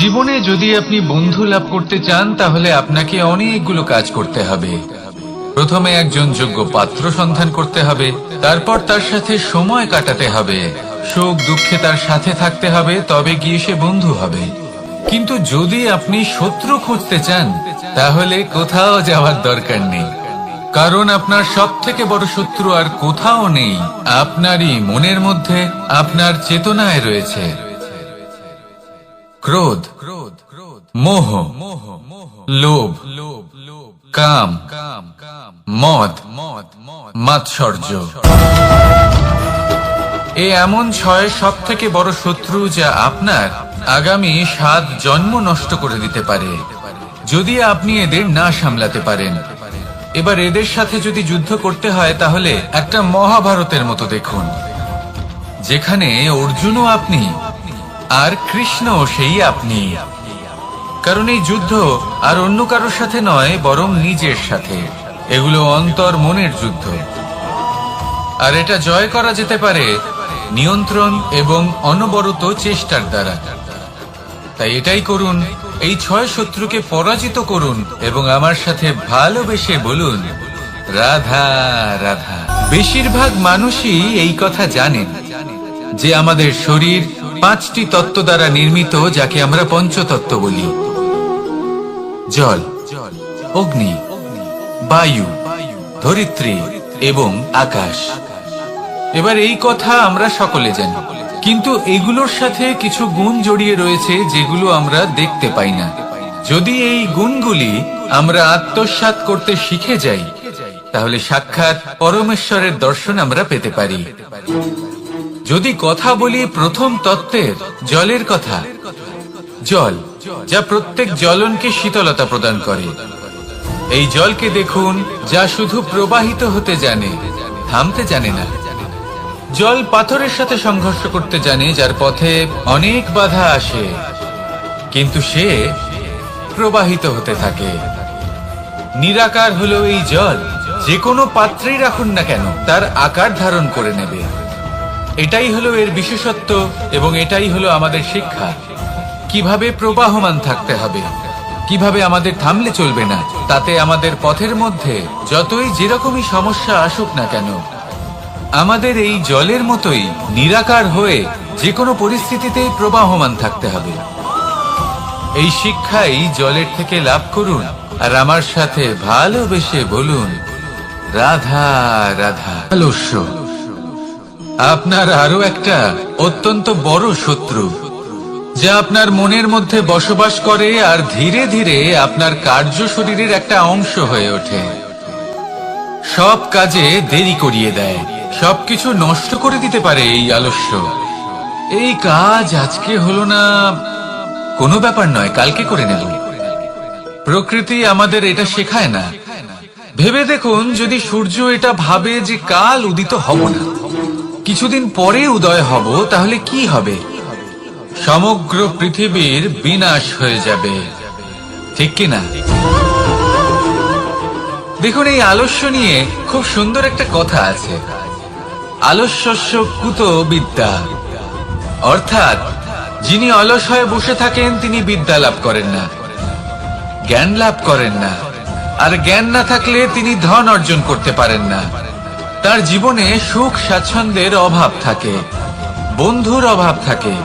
জীবনে যদি আপনি বন্ধু লাভ করতে চান তাহলে আপনাকে অনেকগুলো কাজ করতে হবে। প্রথমে একজন যোগ্য পাত্র সন্ধান করতে হবে, তারপর তার সাথে সময় কাটাতে হবে, সুখ দুঃখে তার সাথে থাকতে হবে, তবে গিয়ে সে বন্ধু হবে। কিন্তু যদি আপনি শত্রু খুঁজতে চান তাহলে কোথাও যাওয়ার দরকার নেই, কারণ আপনার সব থেকে বড় শত্রু আর কোথাও নেই, আপনারই মনের মধ্যে, আপনার চেতনায় রয়েছে। ক্রোধ, মোহ, লোভ, কাম, মদ, মাৎসর্য। এ এমন 6 সব থেকে বড় শত্রু যা আপনার আগামী 7 জন্ম নষ্ট করে দিতে পারে যদি আপনি এদের না সামলাতে পারেন। এবার এদের সাথে যদি যুদ্ধ করতে হয় তাহলে একটা মহাভারতের মতো দেখুন, যেখানে অর্জুনও আপনি আর কৃষ্ণ সেই আপনি। কারণ এই যুদ্ধ আর অন্য কারোর সাথে নয়, বরং নিজের সাথে। এগুলো অন্তর মনের যুদ্ধ, আর এটা জয় করা যেতে পারে নিয়ন্ত্রণ এবং অনবরত চেষ্টার দ্বারা। তাই এটাই করুন, এই 6 শত্রুকে পরাজিত করুন এবং আমার সাথে ভালোবেসে বলুন রাধা রাধা। বেশিরভাগ মানুষই এই কথা জানেন যে আমাদের শরীর 5টি তত্ত্ব দ্বারা নির্মিত, যাকে আমরা পঞ্চতত্ত্ব বলি: জল, অগ্নি, বায়ু, ধরিত্রী এবং আকাশ। এবার এই কথা আমরা সকলে জানি, কিন্তু এগুলোর সাথে কিছু গুণ জড়িয়ে রয়েছে যেগুলো আমরা দেখতে পাই না। যদি এই গুণগুলি আমরা আত্মসাৎ করতে শিখে যাই তাহলে সাক্ষাৎ পরমেশ্বরের দর্শন আমরা পেতে পারি। যদি কথা বলি প্রথম তত্ত্বের, জলের কথা, জল যা প্রত্যেক জ্বলনকে শীতলতা প্রদান করে। এই জলকে দেখুন, যা শুধু প্রবাহিত হতে জানে, থামতে জানে না। জল পাথরের সাথে সংঘর্ষ করতে জানে, যার পথে অনেক বাধা আসে, কিন্তু সে প্রবাহিত হতে থাকে। নিরাকার হলো এই জল, যে কোনো পাত্রেই রাখুন না কেন তার আকার ধারণ করে নেবে। এটাই হলো এর বিশেষত্ব এবং এটাই হলো আমাদের শিক্ষা। কিভাবে প্রবাহমান থাকতে হবে, কিভাবে আমাদের থামলে চলবে না, তাতে আমাদের পথের মধ্যে যতই যেরকমই সমস্যা আসুক না কেন, আমাদের এই জলের মতোই নিরাকার হয়ে যে কোনো পরিস্থিতিতেই প্রবাহমান থাকতে হবে। এই শিক্ষাই জলের থেকে লাভ করুন আর আমার সাথে ভালোবেসে বলুন রাধা রাধা। আলস্য আপনার আরো একটা অত্যন্ত বড় শত্রু, যা আপনার মনের মধ্যে বসবাস করে আর ধীরে ধীরে আপনার কার্য শরীরের একটা অংশ হয়ে ওঠে। সব কাজে দেরি করিয়ে দেয়, সবকিছু নষ্ট করে দিতে পারে এই আলস্য। এই কাজ আজকে হলো না, কোনো ব্যাপার নয়, কালকে করে নেব। প্রকৃতি আমাদের এটা শেখায় না। ভেবে দেখুন, যদি সূর্য এটা ভাবে যে কাল উদিত হব না, কিছুদিন পরে উদয় হব, তাহলে কি হবে? সমগ্র পৃথিবীর বিনাশ হয়ে যাবে, ঠিক কিনা? দেখুন, এই আলস্য নিয়ে খুব সুন্দর একটা কথা আছে, আলস্যস্য কুত বিদ্যা। অর্থাৎ যিনি অলস হয়ে বসে থাকেন তিনি বিদ্যা লাভ করেন না, জ্ঞান লাভ করেন না, আর জ্ঞান না থাকলে তিনি ধন অর্জন করতে পারেন না। তার জীবনে সুখ স্বাচ্ছন্দ্যের অভাব থাকে, বন্ধুর অভাব থাকে।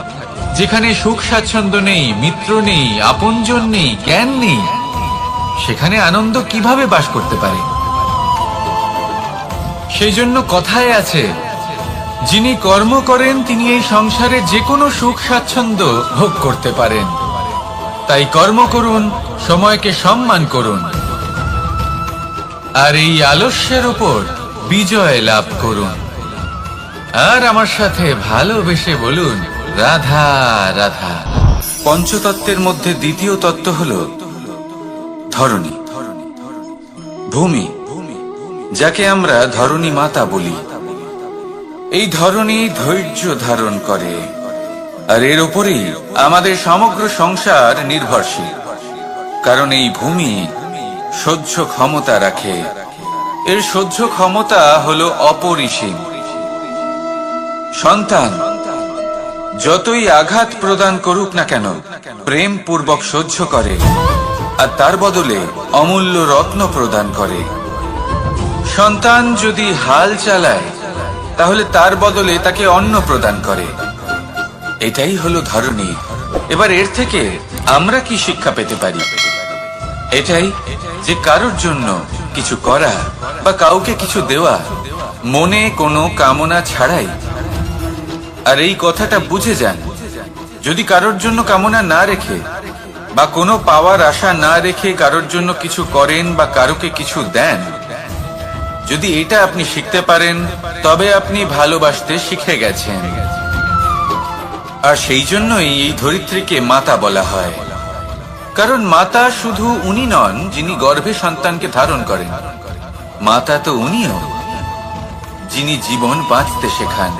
যেখানে সুখ স্বাচ্ছন্দ্য নেই, মিত্র নেই, আপনজন নেই, জ্ঞান নেই, সেখানে আনন্দ কিভাবে বাস করতে পারে? সেই জন্য কথায় আছে, যিনি কর্ম করেন তিনি এই সংসারে যে কোনো সুখ স্বাচ্ছন্দ্য ভোগ করতে পারেন। তাই কর্ম করুন, সময়কে সম্মান করুন, আর এই আলস্যের উপর বিজয় লাভ করুন। আর আমার সাথে ভালোবেসে বলুন রাধা রাধা। পঞ্চতত্ত্বের মধ্যে দ্বিতীয় তত্ত্ব হল ধরণী, ভূমি, যাকে আমরা ধরণী মাতা বলি। এই ধরণী ধৈর্য ধারণ করে, আর এর উপরেই আমাদের সমগ্র সংসার নির্ভরশীল। কারণ এই ভূমি সহ্য ক্ষমতা রাখে, এর সহ্য ক্ষমতা হলো অপরিসীম। সন্তান যতই আঘাত প্রদান করুক না কেন, প্রেম পূর্বক সহ্য করে আর তার বদলে অমূল্য রত্ন প্রদান করে। সন্তান যদি হাল চালায় তাহলে তার বদলে তাকে অন্ন প্রদান করে। এটাই হলো ধরনী। এবার এর থেকে আমরা কি শিক্ষা পেতে পারি? এটাই যে কারোর জন্য কিছু করা বা কাউকে কিছু দেওয়া মনে কোনো কামনা ছাড়াই। আর এই কথাটা বুঝে যান, যদি কারোর জন্য কামনা না রেখে বা কোনো পাওয়ার আশা না রেখে কারোর জন্য কিছু করেন বা কারোকে কিছু দেন, যদি এটা আপনি শিখতে পারেন তবে আপনি ভালোবাসতে শিখে গেছেন। আর সেই জন্যই এই ধরিত্রীকে মাতা বলা হয়, কারণ মাতা শুধু উনি নন যিনি গর্ভে সন্তানকে ধারণ করেন, মাতা তো উনিও যিনি জীবন বাঁচতে শেখান,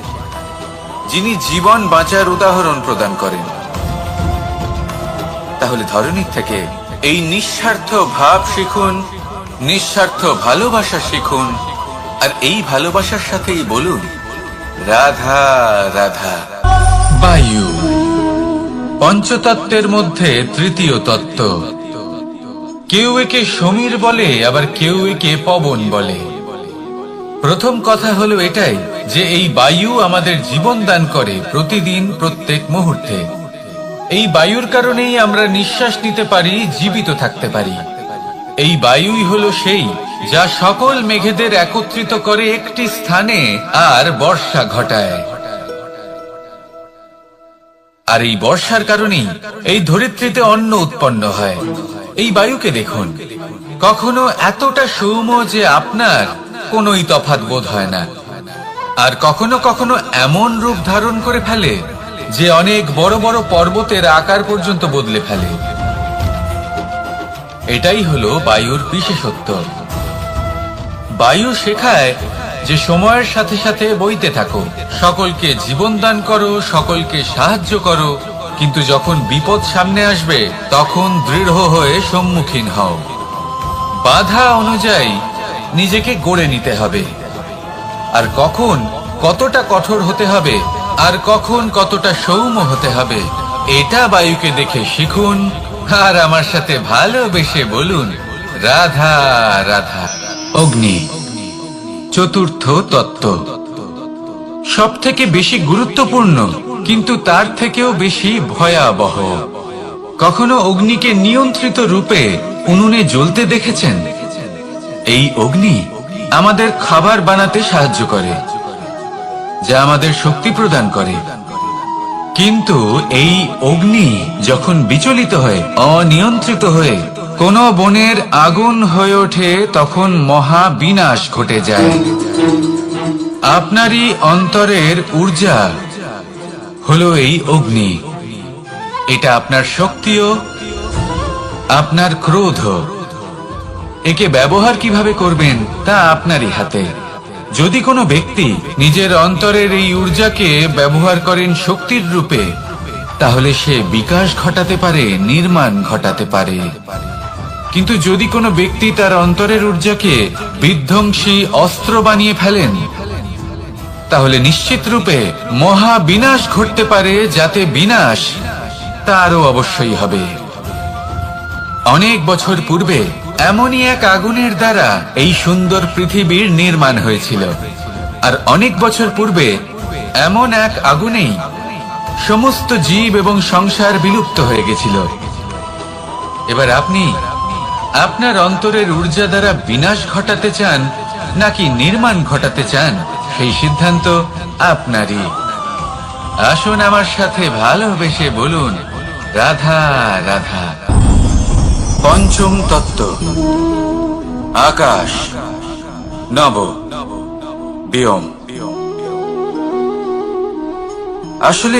যিনি জীবন বাঁচার উদাহরণ প্রদান করেন। তাহলে ধরনীর থেকে এই নিঃস্বার্থ ভাব শিখুন, নিঃস্বার্থ ভালোবাসা শিখুন, আর এই ভালোবাসার সাথেই বলুন রাধা রাধা। বায়ু পঞ্চতত্ত্বের মধ্যে তৃতীয় তত্ত্ব। কেউ একে সমীর বলে, আবার কেউ একে পবন বলে। প্রথম কথা হলো এটাই যে এই বায়ু আমাদের জীবন দান করে প্রতিদিন, প্রত্যেক মুহূর্তে। এই বায়ুর কারণেই আমরা নিঃশ্বাস নিতে পারি, জীবিত থাকতে পারি। এই বায়ুই হলো সেই যা সকল মেঘেদের একত্রিত করে একটি স্থানে আর বর্ষা ঘটায়। আর এই বর্ষার কারণেই এই ধরিত্রীতে অন্ন উৎপন্ন হয়। এই বায়ুকে দেখুন, কখনো এতটা সৌম্য যে আপনার কোনোই তফাৎ বোধ হয় না, আর কখনো কখনো এমন রূপ ধারণ করে ফেলে যে অনেক বড় বড় পর্বতের আকার পর্যন্ত বদলে ফেলে। এটাই হলো বায়ুর বিশেষত্ব। বায়ু শেখায় যে সময়ের সাথে সাথে বইতে থাকো, সকলকে জীবন দান করো, সকলকে সাহায্য করো, কিন্তু যখন বিপদ সামনে আসবে তখন দৃঢ় হয়ে সম্মুখীন হও। বাধা অনুযায়ী নিজেকে গড়ে নিতে হবে, আর কখন কতটা কঠোর হতে হবে আর কখন কতটা সৌম্য হতে হবে এটা বায়ুকে দেখে শিখুন, আর আমার সাথে ভালোবেসে বলুন রাধা রাধা। অগ্নি চতুর্থ তত্ত্ব, সব থেকে বেশি গুরুত্বপূর্ণ কিন্তু তার থেকেও বেশি ভয়াবহ। কখনো অগ্নিকে নিয়ন্ত্রিত রূপে উনুনে জ্বলতে দেখেছেন? এই অগ্নি আমাদের খাবার বানাতে সাহায্য করে, যা আমাদের শক্তি প্রদান করে। কিন্তু এই অগ্নি যখন বিচলিত হয়ে, অনিয়ন্ত্রিত হয়ে কোন বনের আগুন হয়ে ওঠে, তখন মহা বিনাশ ঘটে যায়। আপনারই অন্তরের ঊর্জা হলো এই অগ্নি। এটা আপনার শক্তিও, আপনার ক্রোধ। একে ব্যবহার কিভাবে করবেন তা আপনারই হাতে। যদি কোনো ব্যক্তি নিজের অন্তরের এই ঊর্জাকে ব্যবহার করেন শক্তির রূপে, তাহলে সে বিকাশ ঘটাতে পারে, নির্মাণ ঘটাতে পারে। কিন্তু যদি কোনো ব্যক্তি তার অন্তরের ঊর্জাকে বিধ্বংসী অস্ত্র বানিয়ে ফেলেন, তাহলে নিশ্চিত রূপে মহা বিনাশ ঘটতে পারে, যাতে বিনাশ তারও অবশ্যই হবে। অনেক বছর পূর্বে এমনই এক আগুনের দ্বারা এই সুন্দর পৃথিবীর নির্মাণ হয়েছিল, আর অনেক বছর পূর্বে এমন এক আগুনেই সমস্ত জীব এবং সংসার বিলুপ্ত হয়ে গেছিল। এবার আপনি আপনার অন্তরের ঊর্জা দ্বারা বিনাশ ঘটাতে চান নাকি নির্মাণ ঘটাতে চান, সেই সিদ্ধান্ত আপনারই। আসুন আমার সাথে ভালোবেসে বলুন রাধা রাধা। পঞ্চম তত্ত্ব, আকাশ নব ব্যোম। আসলে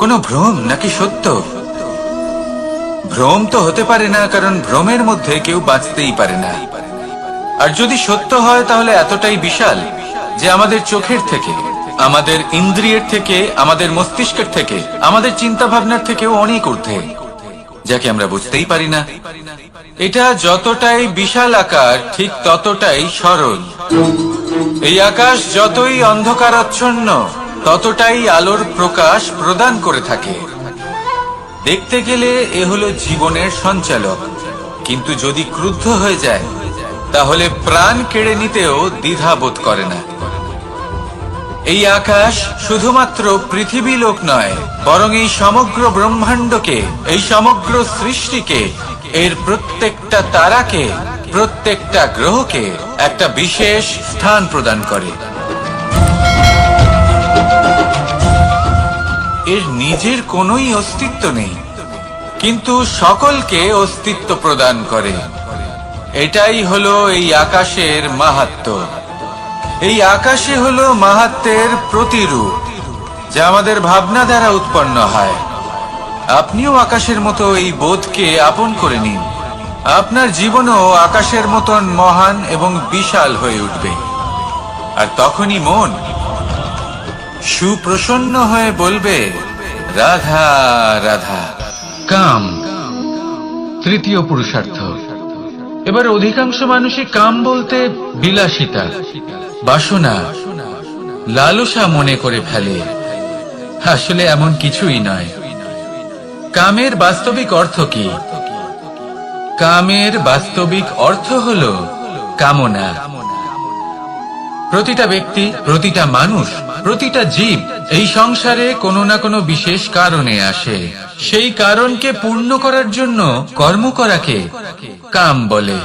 কোনো ভ্রম নাকি সত্য? ভ্রম তো হতে পারে না, কারণ ভ্রমের মধ্যে কেউ বাঁচতেই পারে না। আর যদি সত্য হয় তাহলে এতটাই বিশাল যে আমাদের চোখের থেকে, আমাদের ইন্দ্রিয়ের থেকে, আমাদের মস্তিষ্কের থেকে, আমাদের চিন্তা ভাবনার থেকেও অনেক ঊর্ধ্বে, যাকে আমরা বুঝতেই পারি না। এটা যতটাই বিশাল আকার, ঠিক ততটাই সরল। এই আকাশ যতই অন্ধকারাচ্ছন্ন, ততটাই আলোর প্রকাশ প্রদান করে থাকে। দেখতে গেলে এ হলো জীবনের সঞ্চালক, কিন্তু যদি ক্রুদ্ধ হয়ে যায় তাহলে প্রাণ কেড়ে নিতেও দ্বিধা বোধ করে না। এই আকাশ শুধুমাত্র পৃথিবী লোক নয়, বরং এই সমগ্র ব্রহ্মাণ্ডকে, এই সমগ্র সৃষ্টিকে, এর প্রত্যেকটা তারাকে, প্রত্যেকটা গ্রহকে একটা বিশেষ স্থান প্রদান করে। এর নিজের কোনোই অস্তিত্ব নেই, কিন্তু সকলকে অস্তিত্ব প্রদান করে। এটাই হলো এই আকাশের মাহাত্ম্য। এই আকাশে হলো মাহাত্ম্যের প্রতিরূপ, যা আমাদের ভাবনা দ্বারা উৎপন্ন হয়। আপনিও আকাশের মতো এই বোধকে আপন করে নিন। আপনার জীবনও আকাশের মতন মহান এবং বিশাল হয়ে উঠবে। আর তখনই মন সুপ্রসন্ন হয়ে বলবে, রাধা রাধা। কাম, তৃতীয় পুরুষার্থ। এবার অধিকাংশ মানুষই কাম বলতে বিলাসিতা, বাসনা, লালসা মনে করে ফেলে। আসলে এমন কিছুই নয়। কামের বাস্তবিক অর্থ কি? কামের বাস্তবিক অর্থ হল কামনা। প্রতিটা ব্যক্তি, প্রতিটা মানুষ, প্রতিটা জীব এই সংসারে কোনো না কোনো বিশেষ কারণে আসে। সেই কারণকে পূর্ণ করার জন্য কর্ম করাকে কাম বলে।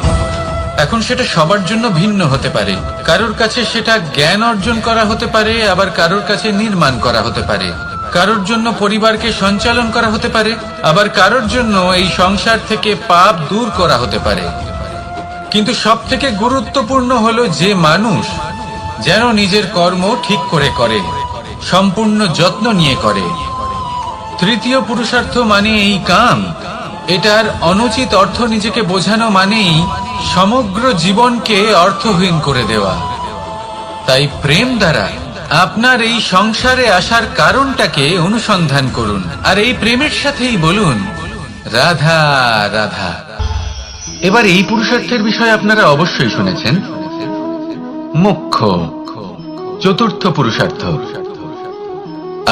এখন সেটা সবার জন্য ভিন্ন হতে পারে। কারোর কাছে সেটা জ্ঞান অর্জন করা হতে পারে, আবার কারোর কাছে নির্মাণ করা হতে পারে। কারোর জন্য পরিবারকে সঞ্চালন করা হতে পারে, আবার কারোর জন্য এই সংসার থেকে পাপ দূর করা হতে পারে। কিন্তু সবথেকে গুরুত্বপূর্ণ হলো যে মানুষ যেন নিজের কর্ম ঠিক করে করে, সম্পূর্ণ যত্ন নিয়ে করে। তৃতীয় পুরুষার্থ মানে এই কাম। এটার অনুচিত অর্থ নিজেকে বোঝানো মানেই সমগ্র জীবনকে অর্থহীন করে দেওয়া। তাই প্রেম দ্বারা আপনার এই সংসারে আসার কারণটাকে অনুসন্ধান করুন, আর এই প্রেমের সাথেই বলুন, রাধা রাধা। এবার এই পুরুষার্থের বিষয়ে আপনারা অবশ্যই শুনেছেন, মোক্ষ, চতুর্থ পুরুষার্থ।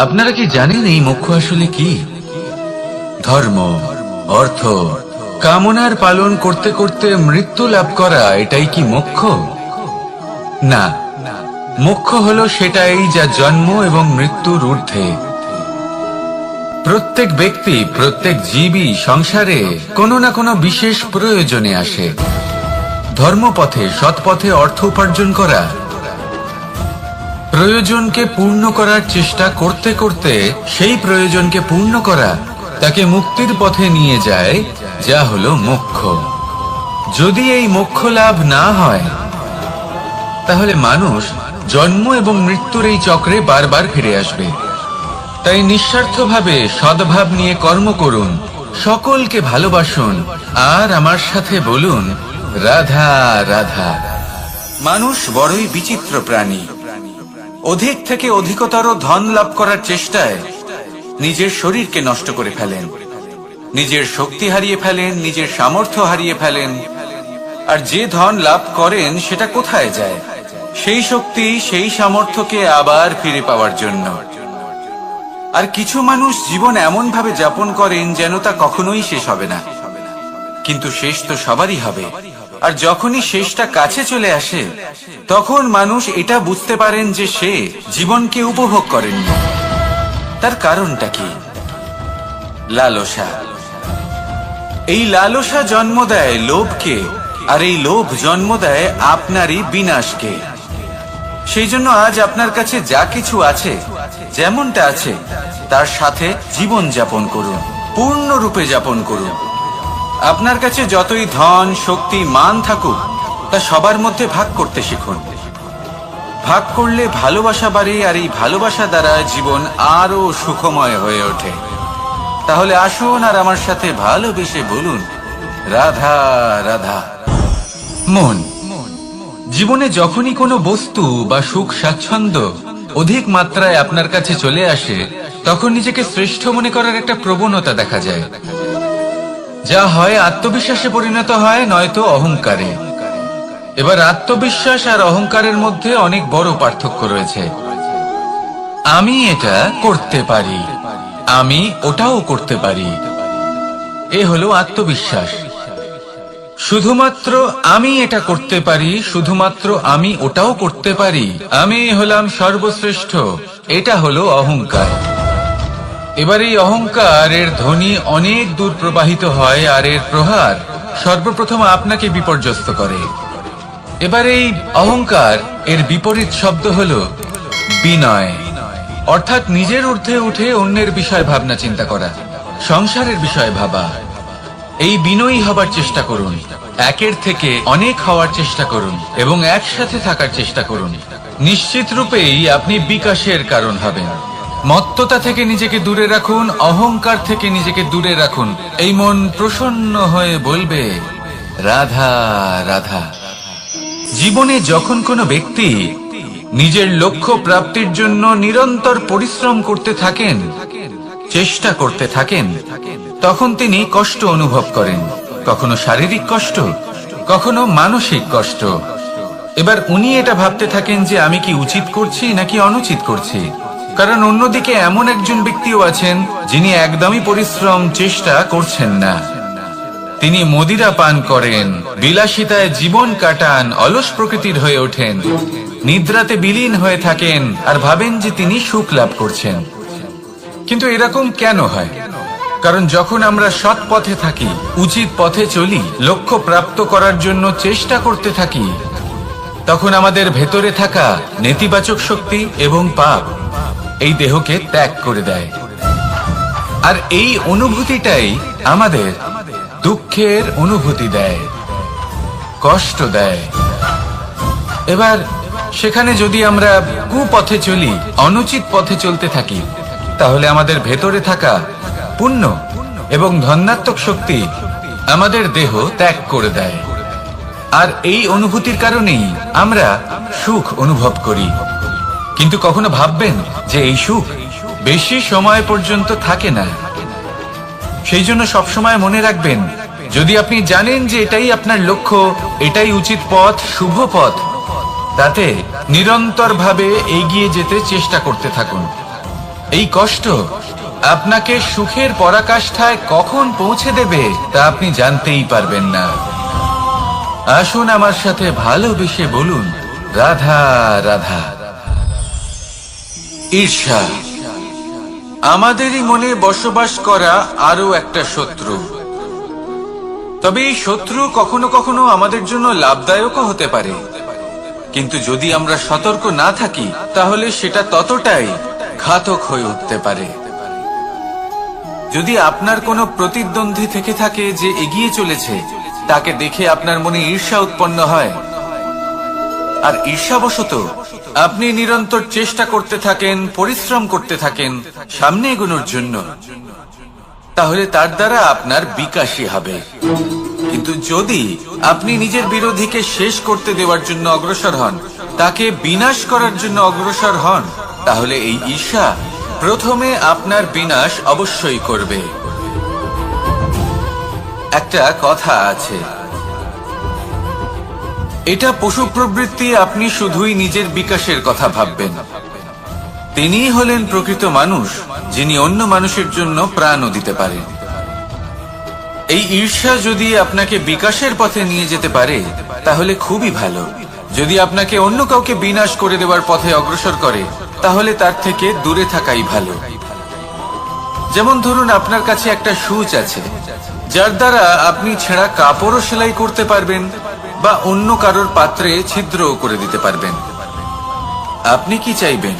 আপনারা কি জানেন এই মোক্ষ আসলে কি? ধর্ম, অর্থ, কামনার পালন করতে করতে মৃত্যু লাভ করা, এটাই কি মোক্ষ? না, মোক্ষ হলো সেটাই যা জন্ম এবং মৃত্যুর ঊর্ধ্বে। প্রত্যেক ব্যক্তি, প্রত্যেক জীবই সংসারে কোনো না কোনো বিশেষ প্রয়োজনে আসে। ধর্মপথে, সৎপথে অর্থ উপার্জন করা, প্রয়োজনকে পূর্ণ করার চেষ্টা করতে করতে সেই প্রয়োজনকে পূর্ণ করা তাকে মুক্তির পথে নিয়ে যায়, যা হলো মোক্ষ। যদি এই মোক্ষ লাভ না হয় তাহলে মানুষ জন্ম এবং মৃত্যুর এই চক্রে বারবার ফিরে আসবে। তাই নিঃস্বার্থভাবে সদ্ভাব নিয়ে কর্ম করুন, সকলকে ভালোবাসুন, আর আমার সাথে বলুন, রাধা রাধা। মানুষ বড়ই বিচিত্র প্রাণী। অধিক থেকে অধিকতর ধন লাভ করার চেষ্টায় নিজের শরীরকে নষ্ট করে ফেলেন, নিজের শক্তি হারিয়ে ফেলেন, নিজের সামর্থ্য হারিয়ে ফেলেন। আর যে ধন লাভ করেন সেটা কোথায় যায়? সেই শক্তি, সেই সামর্থ্যকে আবার ফিরে পাওয়ার জন্য। আর কিছু মানুষ জীবন এমন ভাবে যাপন করেন যেন তা কখনোই শেষ হবে না, কিন্তু শেষ তো সবারই হবে। আর যখনই শেষটা কাছে চলে আসে তখন মানুষ এটা বুঝতে পারেন যে সে জীবনকে উপভোগ করেননি। তার কারণটা কি? লালসা। এই লালসা জন্ম দেয় লোভকে, আর এই লোভ জন্ম দেয় আপনারই বিনাশকে। সেই জন্য আজ আপনার কাছে যা কিছু আছে, যেমনটা আছে, তার সাথে জীবন যাপন করুন, পূর্ণরূপে যাপন করুন। আপনার কাছে যতই ধন, শক্তি, মান থাকুক, তা সবার মধ্যে ভাগ করতে শিখুন। ভাগ করলে ভালোবাসা বাড়ে, আর এই ভালোবাসা দ্বারা জীবন আরো সুখময় হয়ে ওঠে। তাহলে আসুন আর আমার সাথে ভালোবেসে বলুন, রাধা রাধা। মন। জীবনে যখনই কোনো বস্তু বা সুখ স্বাচ্ছন্দ্য অধিক মাত্রায় আপনার কাছে চলে আসে, তখন নিজেকে শ্রেষ্ঠ মনে করার একটা প্রবণতা দেখা যায়, যা হয় আত্মবিশ্বাসে পরিণত হয়, নয়তো অহংকারে। এবার আত্মবিশ্বাস আর অহংকারের মধ্যে অনেক বড় পার্থক্য রয়েছে। আমি এটা করতে পারি, আমি ওটাও করতে পারি, এ হলো আত্মবিশ্বাস। শুধুমাত্র আমি এটা করতে পারি, শুধুমাত্র আমি ওটাও করতে পারি, আমি হলাম সর্বশ্রেষ্ঠ, এটা হলো অহংকার। এবার এই অহংকার এর ধ্বনি অনেক দূর প্রবাহিত হয়, আর এর প্রহার সর্বপ্রথম আপনাকে বিপর্যস্ত করে। এবার এই অহংকার এর বিপরীত শব্দ হলো বিনয়, অর্থাৎ নিজের ঊর্ধ্বে উঠে অন্যের বিষয় ভাবনা চিন্তা করা, সংসারের বিষয়ে ভাবা। এই বিনয়ী হবার চেষ্টা করুন, একের থেকে অনেক হওয়ার চেষ্টা করুন এবং একসাথে থাকার চেষ্টা করুন। নিশ্চিত রূপেই আপনি বিকাশের কারণ হবেন। মত্ততা থেকে নিজেকে দূরে রাখুন, অহংকার থেকে নিজেকে দূরে রাখুন। এই মন প্রসন্ন হয়ে বলবে, রাধা রাধা। জীবনে যখন কোনো ব্যক্তি নিজের লক্ষ্য প্রাপ্তির জন্য নিরন্তর পরিশ্রম করতে থাকেন, চেষ্টা করতে থাকেন, তখন তিনি কষ্ট অনুভব করেন, কখনো শারীরিক কষ্ট, কখনো মানসিক কষ্ট। এবার উনি এটা ভাবতে থাকেন যে আমি কি উচিত করছি নাকি অনুচিত করছি। কারণ অন্যদিকে এমন একজন ব্যক্তিও আছেন যিনি একদমই পরিশ্রম চেষ্টা করছেন না। তিনি মদিরা পান করেন, বিলাসিতায় জীবন কাটান, অলস প্রকৃতির হয়ে ওঠেন, নিদ্রাতে বিলীন হয়ে থাকেন আর ভাবেন যে তিনি সুখ লাভ করছেন। কিন্তু এরকম কেন হয়? কারণ যখন আমরা সৎ পথে থাকি, উচিত পথে চলি, লক্ষ্য প্রাপ্ত করার জন্য চেষ্টা করতে থাকি, তখন আমাদের ভেতরে থাকা নেতিবাচক শক্তি এবং পাপ এই দেহকে ত্যাগ করে দেয়। আর এই অনুভূতিটাই আমাদের দুঃখের অনুভূতি দেয়, কষ্ট দেয়। এবার সেখানে যদি আমরা কুপথে চলি, অনুচিত পথে চলতে থাকি, তাহলে আমাদের ভেতরে থাকা পুণ্য এবং ধনাত্মক শক্তি আমাদের দেহ ত্যাগ করে দেয়। আর এই অনুভূতির কারণেই আমরা সুখ অনুভব করি। কিন্তু কখনো ভাববেন যে এই সুখ বেশি সময় পর্যন্ত থাকে না। সেই জন্য সবসময় মনে রাখবেন, যদি আপনি জানেন যে এটাই আপনার লক্ষ্য, এটাই উচিত পথ, শুভ পথ, তাতে নিরন্তরভাবে এগিয়ে যেতে চেষ্টা করতে থাকুন। এই কষ্ট আপনাকে সুখের পরাকাষ্ঠায় কখন পৌঁছে দেবে তা আপনি জানতেই পারবেন না। আসুন আমার সাথে ভালোবেসে বলুন, রাধা রাধা। ঈর্ষা আমাদেরই মনে বসবাস করা আরো একটা শত্রু। তবে এই শত্রু কখনো কখনো আমাদের জন্য লাভদায়কও হতে পারে, কিন্তু যদি আমরা সতর্ক না থাকি তাহলে সেটা ততটাই ঘাতক হয়ে উঠতে পারে। যদি আপনার কোনো প্রতিদ্বন্দ্বী থেকে থাকে যে এগিয়ে চলেছে, তাকে দেখে আপনার মনে ঈর্ষা উৎপন্ন হয়, আর ঈর্ষাবশত আপনি নিরন্তর চেষ্টা করতে থাকেন, পরিশ্রম করতে থাকেন সামনে এগোনোর জন্য, তাহলে তার দ্বারা আপনার বিকাশই হবে। কিন্তু যদি আপনি নিজের বিরোধীকে শেষ করতে দেওয়ার জন্য অগ্রসর হন, তাকে বিনাশ করার জন্য অগ্রসর হন, তাহলে এই ঈর্ষা প্রথমে আপনার বিনাশ অবশ্যই করবে। একটা কথা আছে, এটা পশু প্রবৃত্তি, আপনি শুধুই নিজের বিকাশের কথা ভাববেন। তিনি হলেন প্রকৃত মানুষ, যিনি অন্য মানুষের জন্য প্রাণও দিতে পারেন। এই ঈর্ষা যদি আপনাকে বিকাশের পথে নিয়ে যেতে পারে তাহলে খুবই ভালো। যদি আপনাকে অন্য কাউকে বিনাশ করে দেওয়ার পথে অগ্রসর করে, তাহলে তার থেকে দূরে থাকাই ভালো। যেমন ধরুন, আপনার কাছে একটা সূচ আছে, যার দ্বারা আপনি ছেঁড়া কাপড়ও সেলাই করতে পারবেন বা অন্য কারোর পাত্রে ছিদ্রও করে দিতে পারবেন। আপনি কি চাইবেন,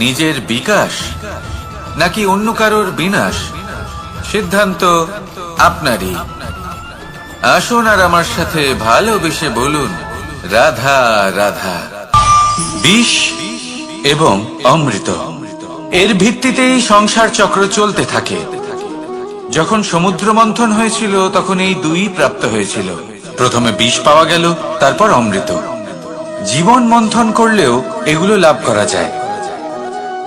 নিজের বিকাশ নাকি অন্য কারোর বিনাশ? সিদ্ধান্ত আপনারই। আসুন আর আমার সাথে ভালোবেসে বলুন, রাধা রাধা। বিষ এবং অমৃত, এর ভিত্তিতেই সংসার চক্র চলতে থাকে। যখন সমুদ্র মন্থন হয়েছিল তখন এই দুই প্রাপ্ত হয়েছিল। প্রথমে বিষ পাওয়া গেল, তারপর অমৃত। জীবন মন্থন করলেও এগুলো লাভ করা যায়।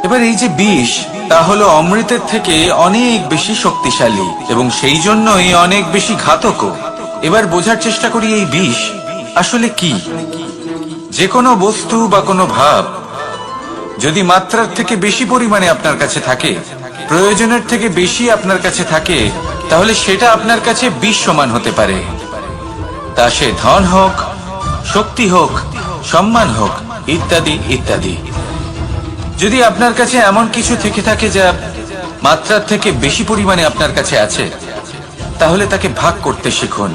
এবার এই যে বিষ, তা হলো অমৃতের থেকে অনেক বেশি শক্তিশালী এবং সেই জন্যই অনেক বেশি ঘাতকও। এবার বোঝার চেষ্টা করি এই বিষ আসলে কি। যে কোনো বস্তু বা কোনো ভাব যদি মাত্রার থেকে বেশি পরিমাণে আপনার কাছে থাকে, প্রয়োজনের থেকে বেশি আপনার কাছে থাকে, তাহলে সেটা আপনার কাছে বিষ সমান হতে পারে। তা সে ধন হোক, শক্তি হোক, সম্মান হোক, ইত্যাদি ইত্যাদি। যদি আপনার কাছে এমন কিছু থেকে থাকে যা মাত্রার থেকে বেশি পরিমাণে আপনার কাছে আছে, তাহলে তাকে ভাগ করতে শিখুন।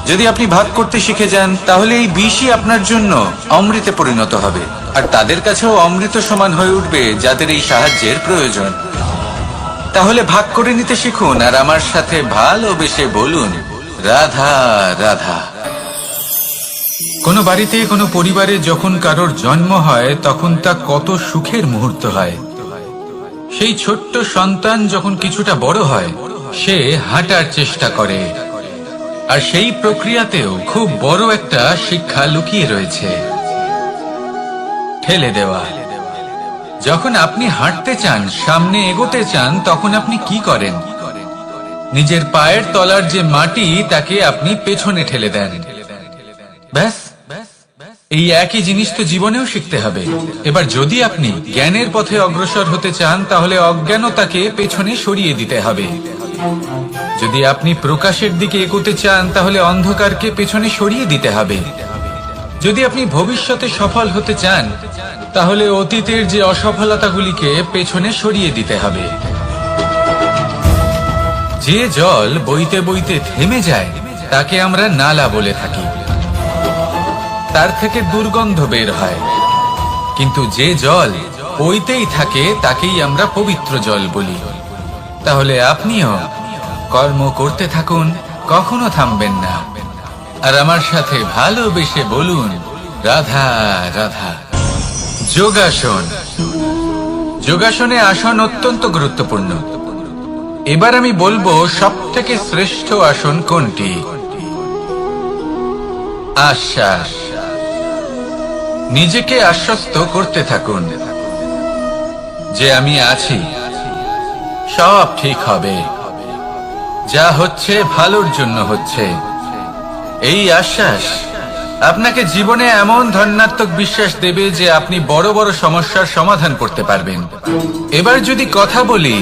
যদি আপনি ভাগ করতে শিখে যান, তাহলে এই বিষই আপনার জন্য অমৃতে পরিণত হবে, আর তাদের কাছেও অমৃত সমান হয়ে উঠবে যাদের এই সাহায্যের প্রয়োজন। তাহলে ভাগ করে নিতে শিখুন আর আমার সাথে ভালোবেসে বলুন, রাধা রাধা। কোনো বাড়িতে, কোনো পরিবারে যখন কারোর জন্ম হয়, তখন তা কত সুখের মুহূর্ত হয়। সেই ছোট্ট সন্তান যখন কিছুটা বড় হয়, সে হাঁটার চেষ্টা করে, আর সেই প্রক্রিয়াতেও খুব বড় একটা শিক্ষা লুকিয়ে রয়েছে, ঠেলে দেওয়া। যখন আপনি হাঁটতে চান, সামনে এগোতে চান, তখন আপনি কি করেন? নিজের পায়ের তলার যে মাটি, তাকে আপনি পেছনে ঠেলে দেন। ব্যাস, এই একই জিনিস তো জীবনেও শিখতে হবে। এবার যদি আপনি জ্ঞানের পথে অগ্রসর হতে চান, তাহলে অজ্ঞানতাকে পেছনে সরিয়ে দিতে হবে। যদি আপনি প্রকাশের দিকে এগোতে চান, তাহলে অন্ধকারকে পেছনে সরিয়ে দিতে হবে। যদি আপনি ভবিষ্যতে সফল হতে চান, তাহলে অতীতের যে অসফলতাগুলিকে পেছনে সরিয়ে দিতে হবে। যে জল বইতে বইতে থেমে যায়, তাকে আমরা নালা বলে থাকি। তার থেকে দুর্গন্ধ বের হয়। কিন্তু যে জল বইতেই থাকে, তাকেই আমরা পবিত্র জল বলি। তাহলে আপনিও কর্ম করতে থাকুন, কখনো থামবেন না। আর আমার সাথে ভালোবেসে বলুন, রাধা রাধা। যোগাসন। যোগাসনে আসন অত্যন্ত গুরুত্বপূর্ণ। এবার আমি বলবো সবথেকে শ্রেষ্ঠ আসন কোনটি। আশ্বাস। নিজেকে আশ্বস্ত করতে থাকুন যে আমি আছি, সব ঠিক হবে, যা হচ্ছে ভালোর জন্য হচ্ছে। এই আশ্বাস আপনাকে জীবনে এমন ধনাত্মক বিশ্বাস দেবে যে আপনি বড় বড় সমস্যার সমাধান করতে পারবেন। এবার যদি কথা বলি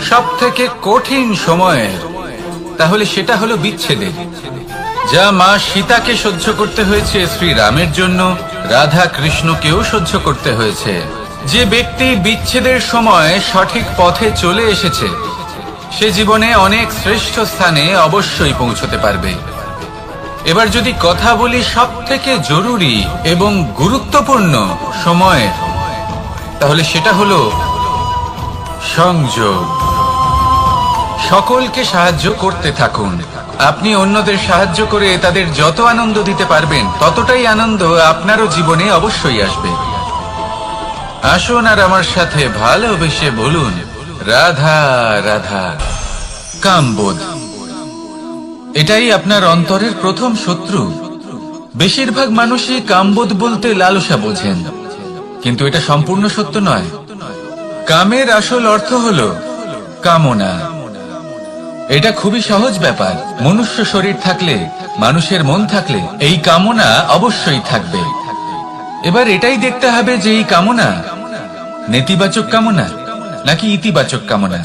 সবথেকে কঠিন সময়ের, তাহলে সেটা হলো বিচ্ছেদের। যা মা সীতাকে সহ্য করতে হয়েছে শ্রীরামের জন্য, রাধা কৃষ্ণকেও সহ্য করতে হয়েছে। যে ব্যক্তি বিচ্ছেদের সময় সঠিক পথে চলে এসেছে, সে জীবনে অনেক শ্রেষ্ঠ স্থানে অবশ্যই পৌঁছতে পারবে। এবার যদি কথা বলি সবথেকে জরুরি এবং গুরুত্বপূর্ণ সময়, তাহলে সেটা হলো সংযোগ। সকলকে সাহায্য করতে থাকুন। আপনি অন্যদের সাহায্য করে তাদের যত আনন্দ দিতে পারবেন, ততটাই আনন্দ আপনারও জীবনে অবশ্যই আসবে। আসুন আর আমার সাথে ভালোবেসে বলুন, রাধা রাধা। কামবোধ, এটাই আপনার অন্তরের প্রথম শত্রু। বেশিরভাগ মানুষই কামবোধ বলতে লালসা বোঝেন, কিন্তু এটা সম্পূর্ণ সত্য নয়। কামের আসল অর্থ হলো কামনা। এটা খুবই সহজ ব্যাপার। মনুষ্য শরীর থাকলে, মানুষের মন থাকলে, এই কামনা অবশ্যই থাকবে। এবার এটাই দেখতে হবে যে এই কামনা নেতিবাচক কামনা নাকি ইতিবাচক কামনা।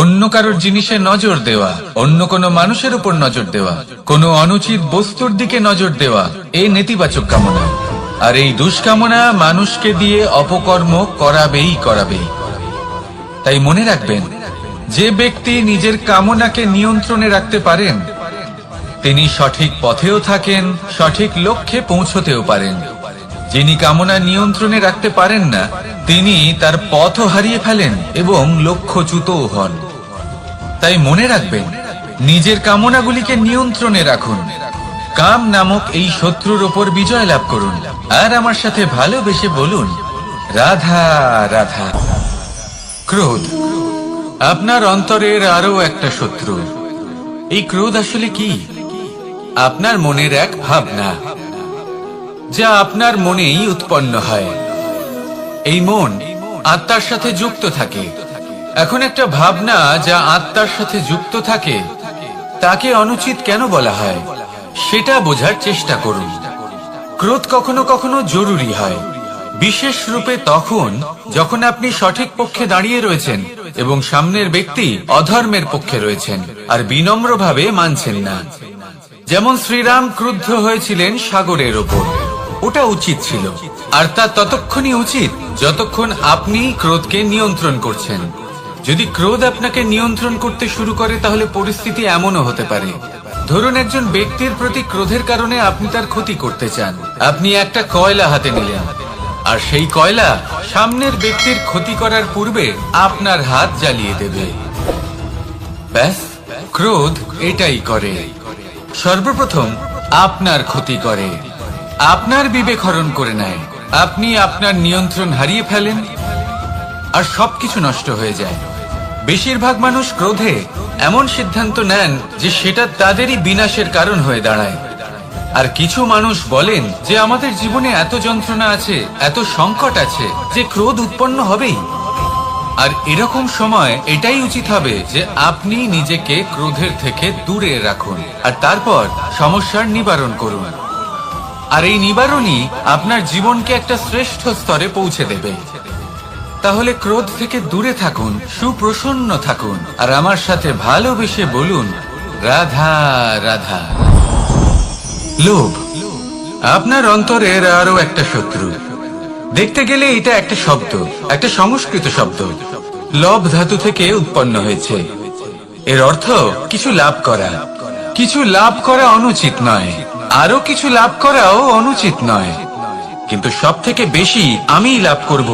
অন্য কারোর জিনিসে নজর দেওয়া, অন্য কোনো মানুষের উপর নজর দেওয়া, কোনো অনুচিত বস্তুর দিকে নজর দেওয়া, এই নেতিবাচক কামনা। আর এই দুষ্কামনা মানুষকে দিয়ে অপকর্ম করাবেই। তাই মনে রাখবেন, যে ব্যক্তি নিজের কামনাকে নিয়ন্ত্রণে রাখতে পারেন, তিনি সঠিক পথেও থাকেন, সঠিক লক্ষ্যে পৌঁছতেও পারেন। যিনি কামনা নিয়ন্ত্রণে রাখতে পারেন না, তিনি তার পথও হারিয়ে ফেলেন এবং লক্ষ্যচ্যুতও হন। তাই মনে রাখবেন, নিজের কামনাগুলিকে নিয়ন্ত্রণে রাখুন। কাম নামক এই শত্রুর ওপর বিজয় লাভ করুন। আর আমার সাথে ভালোবেসে বলুন, রাধা রাধা। ক্রোধ, আপনার অন্তরের আরো একটা শত্রু। এই ক্রোধ আসলে কি? আপনার মনের এক ভাবনা, যা আপনার মনেই উৎপন্ন হয়। এই মন আত্মার সাথে যুক্ত থাকে। এখন একটা ভাবনা যা আত্মার সাথে যুক্ত থাকে, তাকে অনুচিত কেন বলা হয়, সেটা বোঝার চেষ্টা করুন। ক্রোধ কখনো কখনো জরুরি হয়, বিশেষ রূপে তখন যখন আপনি সঠিক পক্ষে দাঁড়িয়ে রয়েছেন এবং সামনের ব্যক্তি অধর্মের পক্ষে রয়েছেন আর বিনম্রভাবে মানছেন না। যেমন শ্রীরাম ক্রুদ্ধ হয়েছিলেন সাগরের ওপর, ওটা উচিত ছিল, আর তা ততক্ষণই উচিত যতক্ষণ আপনি ক্রোধকে নিয়ন্ত্রণ করছেন। যদি ক্রোধ আপনাকে নিয়ন্ত্রণ করতে শুরু করে তাহলে পরিস্থিতি এমনও হতে পারে, ধরুন একজন ব্যক্তির প্রতি ক্রোধের কারণে আপনি তার ক্ষতি করতে চান। আপনি একটা কয়লা হাতে নিলেন আর সেই কয়লা সামনের ব্যক্তির ক্ষতি করার পূর্বে আপনার হাত জ্বালিয়ে দেবে। ব্যাস, ক্রোধ এটাই করে, সর্বপ্রথম আপনার ক্ষতি করে, আপনার বিবেক হরণ করে নেয়, আপনি আপনার নিয়ন্ত্রণ হারিয়ে ফেলেন আর সবকিছু নষ্ট হয়ে যায়। বেশিরভাগ মানুষ ক্রোধে এমন সিদ্ধান্ত নেন যে সেটা তাদেরই বিনাশের কারণ হয়ে দাঁড়ায়। আর কিছু মানুষ বলেন যে আমাদের জীবনে এত যন্ত্রণা আছে, এত সংকট আছে যে ক্রোধ উৎপন্ন হবেই। আর এরকম সময় এটাই উচিত হবে যে আপনি নিজেকে ক্রোধের থেকে দূরে রাখুন আর তারপর সমস্যার নিবারণ করুন। আর এই নিবারণই আপনার জীবনকে একটা শ্রেষ্ঠ স্তরে পৌঁছে দেবে। তাহলে ক্রোধ থেকে দূরে থাকুন, সুপ্রসন্ন থাকুন আর আমার সাথে ভালোবেসে বলুন রাধা রাধা। লোভ আপনার অন্তরের আরো একটা শত্রু। দেখতে গেলে এটা একটা শব্দ, একটা সংস্কৃত শব্দ, লব ধাতু থেকে উৎপন্ন হয়েছে। এর অর্থ কিছু লাভ করা। কিছু লাভ করা অনুচিত নয়, আরো কিছু লাভ করাও অনুচিত নয়, কিন্তু সব থেকে বেশি আমি লাভ করব,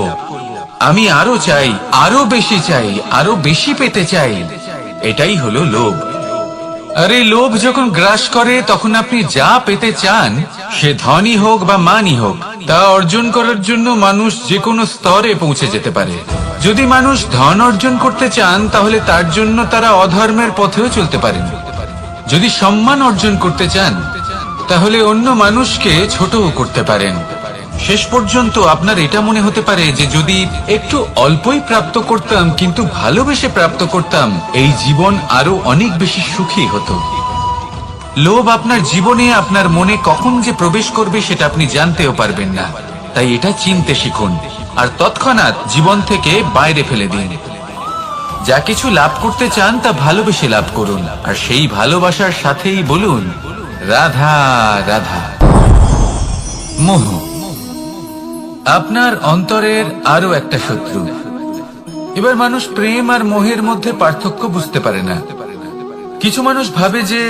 আমি আরো চাই, আরো বেশি চাই, আরো বেশি পেতে চাই, এটাই হলো লোভ। আর এই লোভ যখন গ্রাস করে তখন আপনি যা পেতে চান, সে ধনই হোক বা মানই হোক, তা অর্জন করার জন্য মানুষ যে কোনো স্তরে পৌঁছে যেতে পারে। যদি মানুষ ধন অর্জন করতে চান তাহলে তার জন্য তারা অধর্মের পথেও চলতে পারেন। যদি সম্মান অর্জন করতে চান তাহলে অন্য মানুষকে ছোটও করতে পারেন। শেষ পর্যন্ত আপনার এটা মনে হতে পারে যে যদি একটু অল্পই প্রাপ্ত করতাম কিন্তু ভালোবেসে প্রাপ্ত করতাম, এই জীবন আরো অনেক বেশি সুখী হতো। লোভ আপনার জীবনে, আপনার মনে কখন যে প্রবেশ করবে সেটা আপনি জানতেও পারবেন না। তাই এটা চিনতে শিখুন আর তৎক্ষণাৎ জীবন থেকে বাইরে ফেলে দিন। যা কিছু লাভ করতে চান তা ভালোবেসে লাভ করুন আর সেই ভালোবাসার সাথেই বলুন রাধা রাধা। মোহ আপনার অন্তরের আরো একটা শত্রু। এবার মানুষ প্রেম আর মোহের মধ্যে পার্থক্য বুঝতে পারে না। কিছু মানুষ ভাবে যে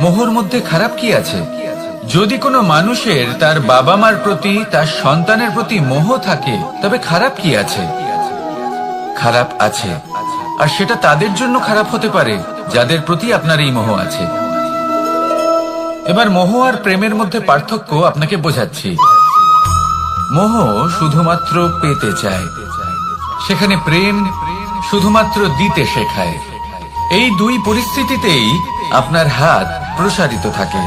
মোহর মধ্যে খারাপ কি আছে। যদি কোনো মানুষের তার বাবা মার প্রতি, তার সন্তানের প্রতি মোহ থাকে তবে খারাপ কি আছে? খারাপ আছে, আর সেটা তাদের জন্য খারাপ হতে পারে যাদের প্রতি আপনার এই মোহ আছে। এবার মোহ আর প্রেমের মধ্যে পার্থক্য আপনাকে বোঝাচ্ছি। মোহ শুধুমাত্র পেতে চায়, সেখানে প্রেম শুধুমাত্র দিতে শেখায়। এই দুই পরিস্থিতিতেই আপনার হাত প্রসারিত থাকে।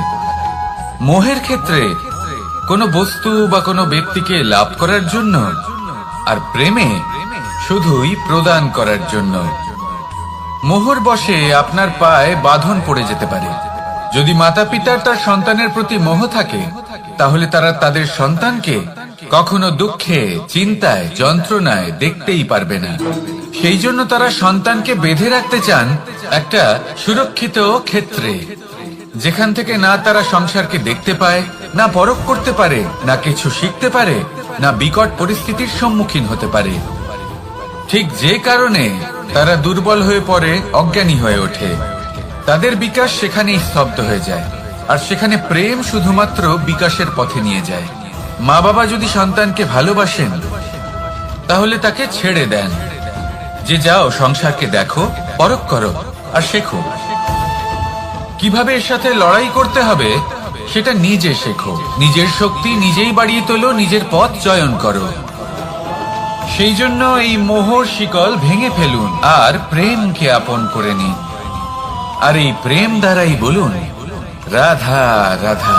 মোহের ক্ষেত্রে কোনো বস্তু বা কোনো ব্যক্তিকে লাভ করার জন্য, আর প্রেমে শুধুই প্রদান করার জন্য। মোহর বশে আপনার পায়ে বাঁধন পড়ে যেতে পারে। যদি মাতা পিতার তার সন্তানের প্রতি মোহ থাকে তাহলে তারা তাদের সন্তানকে কখনো দুঃখে, চিন্তায়, যন্ত্রণায় দেখতেই পারবে না। সেই জন্য তারা সন্তানকে বেঁধে রাখতে চান একটা সুরক্ষিত ক্ষেত্রে, যেখান থেকে না তারা সংসারকে দেখতে পায়, না পরখ করতে পারে, না কিছু শিখতে পারে, না বিকট পরিস্থিতির সম্মুখীন হতে পারে। ঠিক যে কারণে তারা দুর্বল হয়ে পড়ে, অজ্ঞানী হয়ে ওঠে। তাদের বিকাশ সেখানেই স্তব্ধ হয়ে যায়, আর সেখানে প্রেম শুধুমাত্র বিকাশের পথে নিয়ে যায়। মা বাবা যদি সন্তানকে ভালোবাসেন তাহলে তাকে ছেড়ে দেন যে যাও সংসারকে দেখো, পরখ করো আর শেখো। কিভাবে এর সাথে লড়াই করতে হবে সেটা নিজে শেখো। নিজের শক্তি নিজেই বাড়িয়ে তোলো, নিজের পথ চয়ন করো। সেই জন্য এই মোহর শিকল ভেঙে ফেলুন আর প্রেমকে আপন করে নিন। আর এই প্রেম দ্বারাই বলুন রাধা রাধা।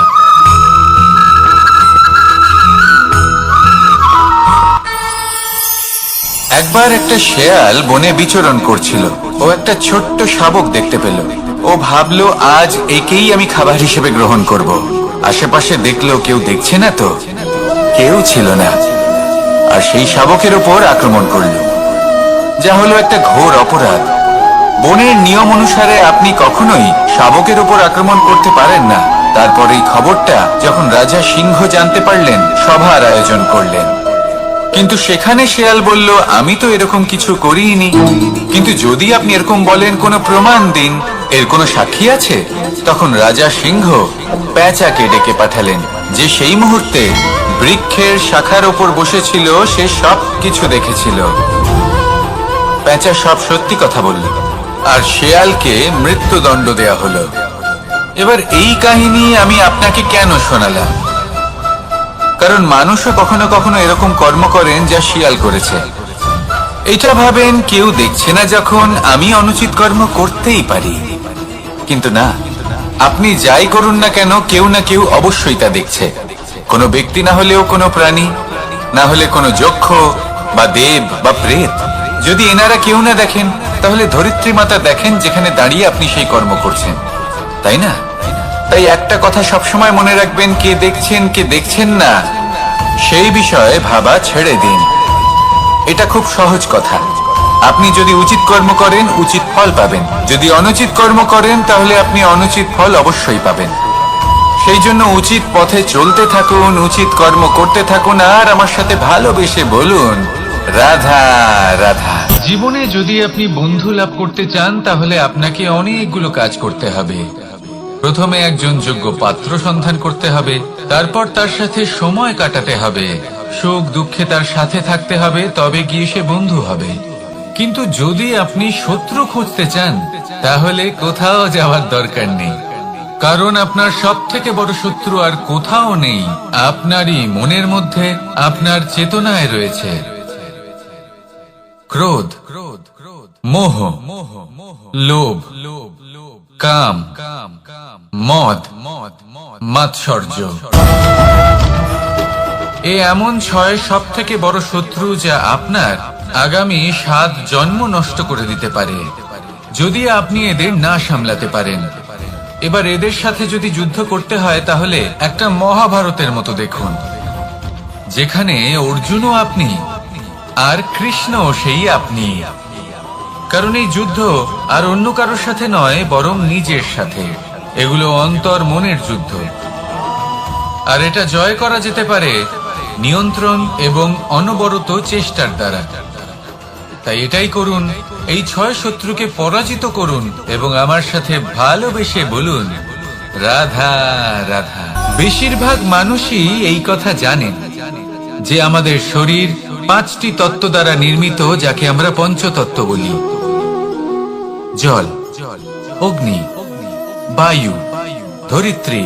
একবার একটা শেয়াল বনে বিচরণ করছিল। ও একটা ছোট্ট শাবক দেখতে পেল। ও ভাবলো আজ একেই আমি খাবার হিসেবে গ্রহণ করব। আশেপাশে দেখলো কেউ দেখছে না তো, কেউ ছিল না। আর সেই শাবকের ওপর আক্রমণ করল, যা হলো একটা ঘোর অপরাধ। বনের নিয়ম অনুসারে আপনি কখনোই শাবকের উপর আক্রমণ করতে পারেন না। তারপর এই খবরটা যখন রাজা সিংহ জানতে পারলেন, সভার আয়োজন করলেন। কিন্তু সেখানে শেয়াল বলল, আমি তো এরকম কিছু করিনি। কিন্তু যদি আপনি এরকম বলেন, কোনো প্রমাণ দিন, এর কোনো সাক্ষী আছে? তখন রাজা সিংহ পেঁচাকে ডেকে পাঠালেন, যে সেই মুহূর্তে বৃক্ষের শাখার ওপর বসেছিল। সে সব কিছু দেখেছিল। পেঁচা সব সত্যি কথা বলল, আর শেয়ালকে মৃত্যুদণ্ড দেয়া হলো। এবার এই কাহিনী আমি আপনাকে কেন শোনালাম? কারণ মানুষও কখনো কখনো এরকম কর্ম করেন যা শিয়াল করেছে। এটা ভাবেন কেউ দেখছে না, যখন আমি অনুচিত কর্ম করতেই পারি। কিন্তু না, আপনি যাই করুন না কেন, কেউ না কেউ অবশ্যই তা দেখছে। কোনো ব্যক্তি না হলেও কোনো প্রাণী, না হলে কোনো যক্ষ বা দেব বা প্রেত। যদি এনারা কেউ না দেখেন, তাহলে ধরিত্রী মাতা দেখেন, যেখানে দাঁড়িয়ে আপনি সেই কর্ম করছেন, তাই না? তাই একটা কথা সবসময় মনে রাখবেন, কে দেখছেন কে দেখছেন না সেই বিষয়ে ভাবা ছেড়ে দিন। এটা খুব সহজ কথা। আপনি যদি উচিত কর্ম করেন, উচিত ফল পাবেন। যদি অনুচিত কর্ম করেন, তাহলে আপনি অনুচিত ফল অবশ্যই পাবেন। সেই জন্য উচিত পথে চলতে থাকুন, উচিত কর্ম করতে থাকুন, আর আমার সাথে ভালোবেসে বলুন, রাধা রাধা। জীবনে যদি আপনি বন্ধু লাভ করতে চান, তাহলে আপনাকে অনেকগুলো কাজ করতে হবে। প্রথমে একজন যোগ্য পাত্র সন্ধান করতে হবে, তারপর তার সাথে সময় কাটাতে হবে, সুখ দুঃখে তার সাথে থাকতে হবে, তবে গিয়ে সে বন্ধু হবে। কিন্তু যদি আপনি শত্রু খুঁজতে চান, তাহলে কোথাও যাওয়ার দরকার নেই। কারণ আপনার সব থেকে বড় শত্রু আর কোথাও নেই, আপনারই মনের মধ্যে, আপনার চেতনায় রয়েছে। ক্রোধ, মোহ, লোভ, কাম, মদ, মাৎসর্য। এ এমন 6 সব থেকে বড় শত্রু, যা আপনার আগামী 7 জন্ম নষ্ট করে দিতে পারে, যদি আপনি এদের না সামলাতে পারেন। এবার এদের সাথে যদি যুদ্ধ করতে হয়, তাহলে একটা মহাভারতের মতো দেখুন, যেখানে অর্জুনও আপনি আর কৃষ্ণ সেই আপনি। কারণ এই যুদ্ধ আর অন্য কারোর সাথে নয়, বরং নিজের সাথে। এগুলো অন্তর মনের যুদ্ধ, আর এটা জয় করা যেতে পারে নিয়ন্ত্রণ এবং অনবরত চেষ্টার দ্বারা। তাই এটাই করুন, এই 6 শত্রুকে পরাজিত করুন এবং আমার সাথে ভালোবেসে বলুন, রাধা রাধা। বেশিরভাগ মানুষই এই কথা জানেন যে আমাদের শরীর 5টি তত্ত্ব দ্বারা নির্মিত, যাকে আমরা পঞ্চতত্ত্ব বলি: জল, অগ্নি, বায়ু, ধরিত্রী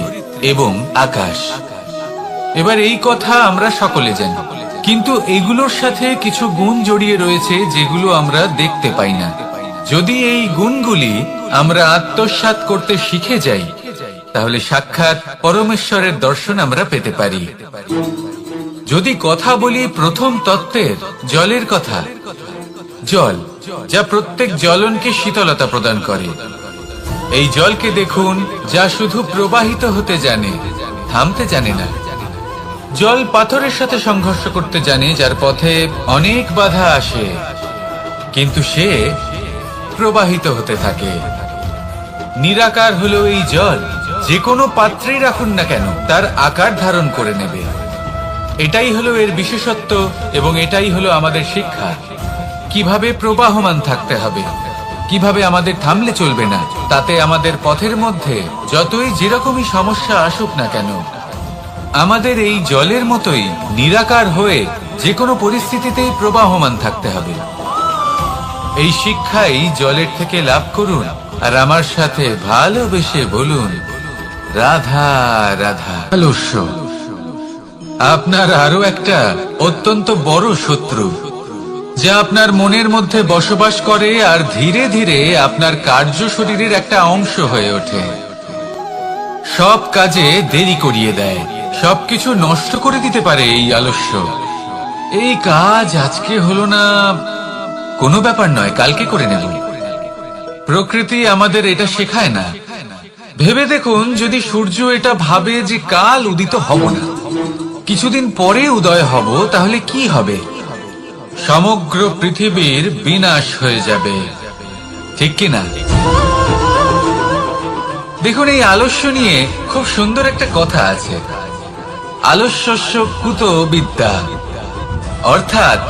এবং আকাশ। এবার এই কথা আমরা সকলে জানি, কিন্তু এগুলোর সাথে কিছু গুণ জড়িয়ে রয়েছে, যেগুলো আমরা দেখতে পাই না। যদি এই গুণগুলি আমরা আত্মসাৎ করতে শিখে যাই, তাহলে সাক্ষাৎ পরমেশ্বরের দর্শন আমরা পেতে পারি। যদি কথা বলি প্রথম তত্ত্বের, জলের কথা, জল যা প্রত্যেক জ্বলনকে শীতলতা প্রদান করে। এই জলকে দেখুন, যা শুধু প্রবাহিত হতে জানে, থামতে জানে না। জল পাথরের সাথে সংঘর্ষ করতে জানে, যার পথে অনেক বাধা আসে, কিন্তু সে প্রবাহিত হতে থাকে। নিরাকার হলো এই জল, যে কোনো পাত্রেই রাখুন না কেন, তার আকার ধারণ করে নেবে। এটাই হলো এর বিশেষত্ব, এবং এটাই হলো আমাদের শিক্ষা। কিভাবে প্রবাহমান থাকতে হবে, কিভাবে আমাদের থামলে চলবে না, তাতে আমাদের পথের মধ্যে যতই যেরকমই সমস্যা আসুক না কেন, আমাদের এই জলের মতোই নিরাকার হয়ে যে কোনো পরিস্থিতিতেই প্রবাহমান থাকতে হবে। এই শিক্ষাই জলের থেকে লাভ করুন, আর আমার সাথে ভালোবেসে বলুন, রাধা রাধা। আলস্য আপনার আরো একটা অত্যন্ত বড় শত্রু, যা আপনার মনের মধ্যে বসবাস করে আর ধীরে ধীরে আপনার কার্য শরীরের একটা অংশ হয়ে ওঠে। সব কাজে দেরি করিয়ে দেয়, সবকিছু নষ্ট করে দিতে পারে এই আলস্য। এই কাজ আজকে হলো না, কোনো ব্যাপার নয়, কালকে করে নেব। প্রকৃতি আমাদের এটা শেখায় না। ভেবে দেখুন, যদি সূর্য এটা ভাবে যে কাল উদিত হব না, কিছুদিন পরে উদয় হব, তাহলে কি হবে? সমগ্র পৃথিবীর বিনাশ হয়ে যাবে, ঠিক কিনা? দেখুন, এই আলস্য নিয়ে খুব সুন্দর একটা কথা আছে, আলস্যস্য কুত বিদ্যা। অর্থাৎ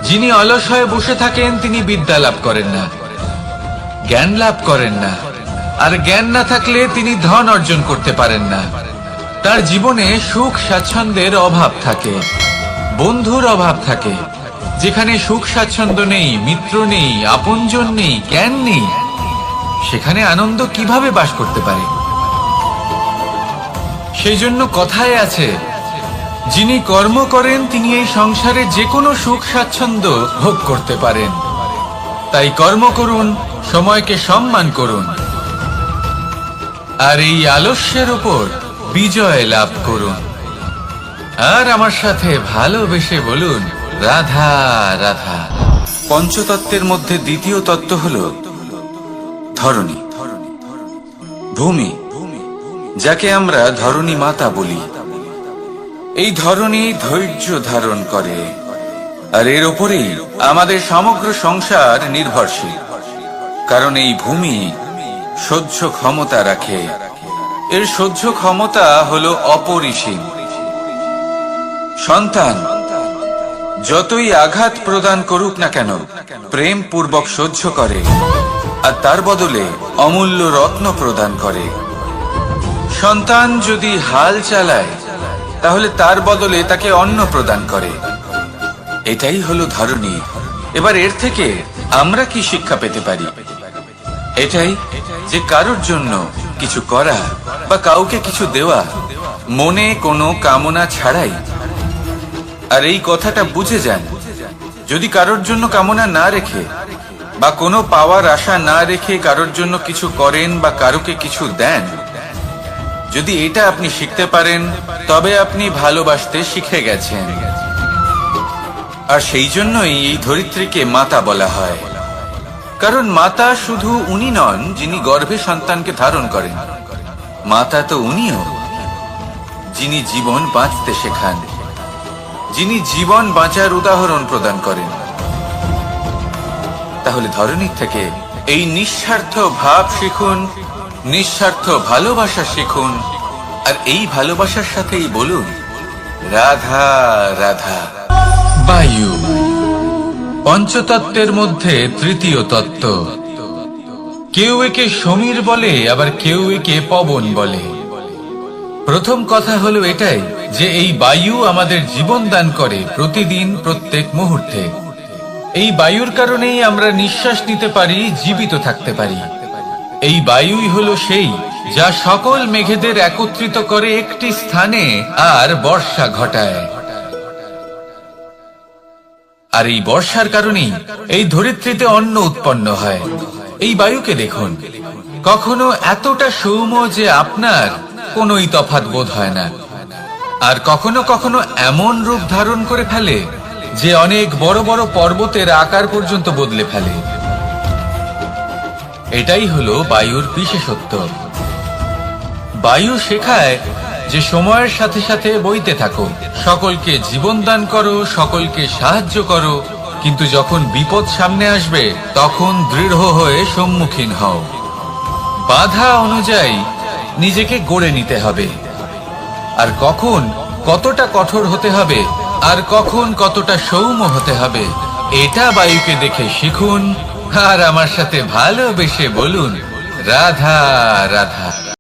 যিনি অলস হয়ে বসে থাকেন তিনি বিদ্যা লাভ করেন না, জ্ঞান লাভ করেন না, আর জ্ঞান না থাকলে তিনি ধন অর্জন করতে পারেন না। তার জীবনে সুখ স্বাচ্ছন্দ্যের অভাব থাকে, বন্ধুর অভাব থাকে। যেখানে সুখ স্বাচ্ছন্দ্য নেই, মিত্র নেই, আপনজন নেই, জ্ঞান নেই, সেখানে আনন্দ কিভাবে বাস করতে পারে? সেই জন্য কথায় আছে, যিনি কর্ম করেন তিনি এই সংসারে যে কোনো সুখ স্বাচ্ছন্দ্য ভোগ করতে পারেন। তাই কর্ম করুন, সময়কে সম্মান করুন, আর এই আলস্যের উপর বিজয় লাভ করুন। আর আমার সাথে ভালোবেসে বলুন, রাধা রাধা। পঞ্চতত্ত্বের মধ্যে দ্বিতীয় তত্ত্ব হল ধরণী, ভূমি, যাকে আমরা ধরণী মাতা বলি। এই ধরণী ধৈর্য ধারণ করে, আর এর উপরেই আমাদের সমগ্র সংসার নির্ভরশীল। কারণ এই ভূমি সহ্য ক্ষমতা রাখে, এর সহ্য ক্ষমতা হলো অপরিসীম। সন্তান যতই আঘাত প্রদান করুক না কেন, প্রেম পূর্বক সহ্য করে, আর তার বদলে অমূল্য রত্ন প্রদান করে। সন্তান যদি হাল চালায়, তাহলে তার বদলে তাকে অন্ন প্রদান করে। এটাই হলো ধরণী। এবার এর থেকে আমরা কি শিক্ষা পেতে পারি? এটাই যে কারোর জন্য কিছু করা বা কাউকে কিছু দেওয়া মনে কোনো কামনা ছাড়াই। আর এই কথাটা বুঝে যান, যদি কারোর জন্য কামনা না রেখে বা কোনো পাওয়ার আশা না রেখে কারোর জন্য কিছু করেন বা কারোকে কিছু দেন, যদি এটা আপনি শিখতে পারেন, তবে আপনি ভালোবাসতে শিখে গেছেন। আর সেই জন্যই এই ধরিত্রীকে মাতা বলা হয়। কারণ মাতা শুধু উনি নন যিনি গর্ভে সন্তানকে ধারণ করেন, মাতা তো উনিও যিনি জীবন বাঁচতে শেখান, যিনি জীবন বাঁচার উদাহরণ প্রদান করেন। তাহলে ধরণীর থেকে এই নিঃস্বার্থ ভাব শিখুন, নিঃস্বার্থ ভালোবাসা শিখুন, আর এই ভালোবাসার সাথেই বলুন, রাধা রাধা। বায়ু পঞ্চতত্ত্বের মধ্যে তৃতীয় তত্ত্ব। কেউ একে সমীর বলে, আবার কেউ একে পবন বলে। প্রথম কথা হলো এটাই যে এই বায়ু আমাদের জীবন দান করে প্রতিদিন, প্রত্যেক মুহূর্তে। এই বায়ুর কারণেই আমরা নিঃশ্বাস নিতে পারি, জীবিত থাকতে পারি। এই বায়ুই হলো সেই যা সকল মেঘেদের একত্রিত করে একটি স্থানে আর বর্ষা ঘটায়। আর এই বর্ষার কারণেই এই ধরিত্রীতে অন্ন উৎপন্ন হয়। এই বায়ুকে দেখুন, কখনো এতটা সৌম্য যে আপনার কোনোই তফাৎ বোধ হয় না, আর কখনো কখনো এমন রূপ ধারণ করে ফেলে যে অনেক বড় বড় পর্বতের আকার পর্যন্ত বদলে ফেলে। এটাই হলো বায়ুর বিশেষত্ব। বায়ু শেখায় যে সময়ের সাথে সাথে বইতে থাকো, সকলকে জীবন দান করো, সকলকে সাহায্য করো, কিন্তু যখন বিপদ সামনে আসবে তখন দৃঢ় হয়ে সম্মুখীন হও। বাধা অনুযায়ী নিজেকে গড়ে নিতে হবে, আর কখন কতটা কঠোর হতে হবে আর কখন কতটা সৌম্য হতে হবে, এটা বায়ুকে দেখে শিখুন। আর আমার সাথে ভালোবেসে বলুন, রাধা রাধা।